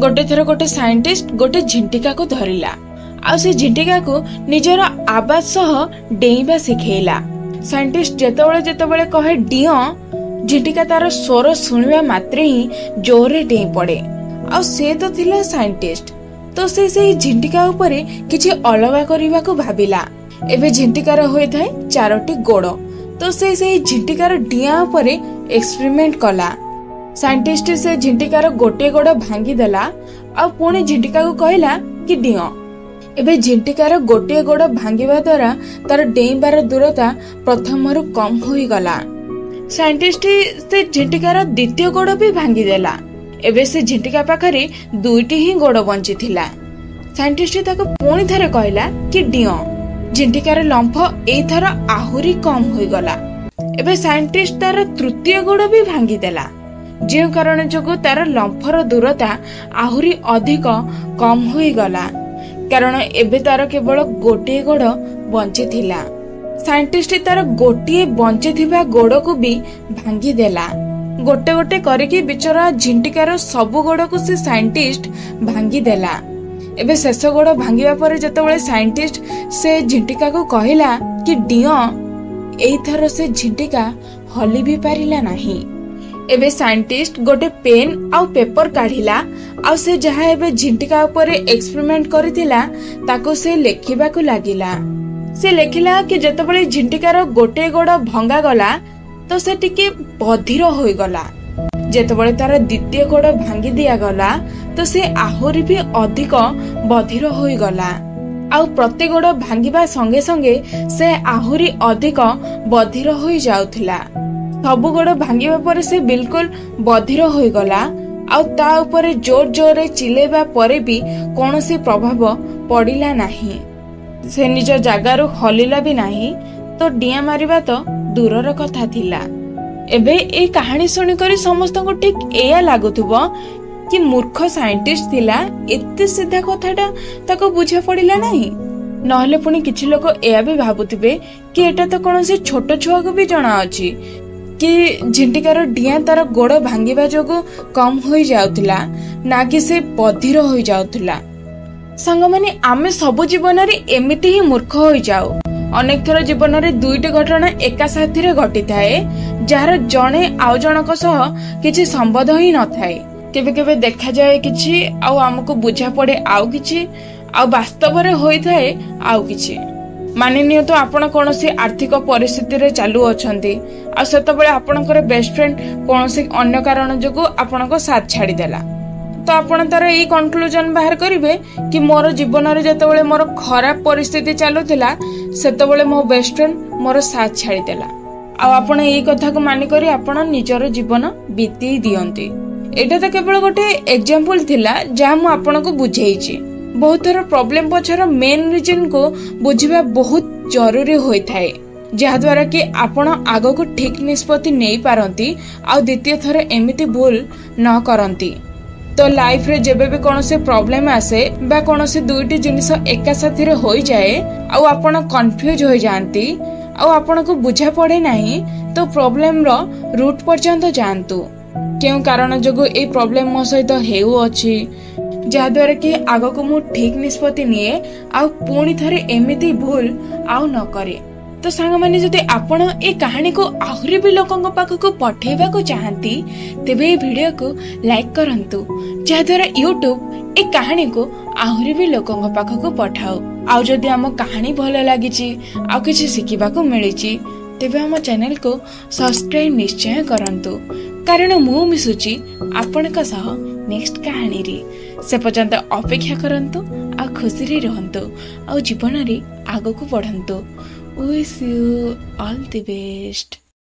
गोटे थर गोटे साइंटिस्ट गोटे झिंटिका को धरिला आ से झिंटिका को निजर आवाज सह डेइबा सिखेला। साइंटिस्ट जेतेबेले कहे डिओ, झिंटिका तार स्वर सुनिबा मात्रे ही जोरे डेई पड़े। आ से तो थिला साइंटिस्ट, तो से झिंटिका उपरे किछि अलगा करिबा को भाबिला। एबे झिंटिकार होय थाए 4टी गोड़, तो से झिंटिकार डिया उपरे एक्सपेरिमेंट कला। साइंटिस्ट से झिंटिकार गोटे गोड़ भांगी देला आ पुणी झिंटिका को कहला कि डिओ। एबे झिंटिकार गोटे गोड़ भांगिबा द्वारा तार डेइबार दूरता प्रथमरु कम होई गला। साइंटिस्ट से झिंटिकार द्वितीय गोड़ भी भांगी देला। एबे से झिंटिका पाखरे 2टी ही गोड़ बंची थिला। साइंटिस्ट ताको पुणी थरे कहला कि डिओ। झिंटिकार लंफ एथर आहुरी कम होई गला। एबे साइंटिस्ट तार तृतीय गोड़ भी भांगी देला, जे कारण जोगु तार लंफर दूरता आहुरी अधिक कम होई गला, कारण एबे तार केवल गोटे गोड़ बंची थिला। साइंटिस्ट तार गोटे बंची थिबा गोड़ को भी भांगी देला। गोटे गोटे करके बिचरा झिंटिकार सबु गोड़ को से साइंटिस्ट भांगी देला। एबे शेष गोड़ भांगिबा परे जतबेले साइंटिस्ट से झिंटिका को कहला कि डिओ, एथर से झिंटिका हली भी पारिला नाही। एबे साइंटिस्ट गोटे पेन आउ पेपर काढिला आ से जहा एबे झिंटिका उपरे एक्सपेरिमेंट करितिला ताको से लेखिबा को लागिला। से लेखिला कि जतबेले झिंटिकार गोटे गोड़ भंगा गला तो से टिके बधिर होई गला। जेतबेले तार द्वितीय गोड़ भांगी दिया गला तो से आहुरी भी अधिक बधिर होई गला। आउ प्रति गोड़ भांगिबा संगे संगे से आहुरी अधिक बधिर होई जाउथिला। सबु गोड़ भांगिबा परे से बिल्कुल बधिर होई गला। आउ ता उपरे जोर जोर रे चिलेबा परे भी कोनोसी प्रभाव पड़िला नाही। से निज जागारु हलिला भी नाही, तो डिया मारिबा तो दूरर कथा थिला। एबे ए कहानी सुनी करी समस्त को ठीक एया लागुथुबो कि मूर्ख साइंटिस्ट थिला, एते सीधा कथाटा ताको बुझा पड़िला नाही। नहले पुनी किछि लोक एया भी भाबुथिबे कि एटा तो कोनोसी छोट छुआ को भी जणा अछि कि झिंटिकार डिया तार गोड़ भांगिबा जोगु कम होई जाउथिला, ना कि से बधिर होई जाउथिला। संग माने आमे सब जीवन रे एमिति ही मूर्ख होई जाऊ। अनेक थर जीवन रे 2टी घटना एका साथी रे घटी थाए, जार जणे आउ जनक सह किछि संबंध ही न थाए। केबे केबे देखा जाए किछि आउ हमको बुझा पड़े आउ किछि, आउ वास्तव रे होई थाए आउ किछि। मानिनियो तो आपण कोनोसी आर्थिक परिस्थिति रे चालू अछंती आ सेतबेले आपणकर बेस्ट फ्रेंड कोनोसी अन्य कारण जोगु आपणको साथ छाडी देला, तो आपण तार एई कंक्लूजन बाहर करिवे कि मोर जीवन रे जतबेले मोर खराब परिस्थिति चालुथिला सेतबेले मो बेस्ट फ्रेंड मोर साथ छाडी देला। आ आपण एई कथा को मानि करी आपण निजर जीवन बीती दियंती। एटा तो केवल गोटे एग्जांपल थिला जहा मु आपनको बुझेइची। बहुत थर प्रॉब्लम पछर मेन रीजन को बुझिबा बहुत जरूरी होई थाए, जहा द्वारा कि आपण आगो को ठीक निष्पत्ति नै पारंती आ द्वितीय थर एमिति भूल न करंती। तो लाइफ रे जेबे भी कोनोसी प्रॉब्लम आसे बा कोनोसी 2टी जिनिस एका साथी रे होई जाए आ आपण कंफ्यूज होई जानती आ आपण को बुझा पड़े नाही, तो प्रॉब्लम रो रूट पर्यंत जानतु केउ कारण जोगु ए प्रॉब्लम मो सहित हेउ अछि, जहा द्वारा कि आगो को मु ठीक निष्पत्ति निए आ पुणी थरे एमिति भूल आउ न करे। तो सांग माने जदि आपण ए कहानी को आहुरी भी लोकन पाख को पठेबा को चाहंती तेबे ए वीडियो को लाइक करंतु, जहा द्वारा यूट्यूब ए कहानी को आहुरी भी लोकन पाख को पठाओ। आ जदि हम कहानी भलो लागिची आ किछि सिखिबा को मिलिची तेबे हम चैनल को सब्सक्राइब निश्चय करंतु, कारण मु मिसुची आपनक सह नेक्स्ट कहानी रे। से पर्यंत अपेक्षा करंतु आ खुशी रे रहंतु आ जीवन रे आगो को बढ़ंतु। Wish you all the best.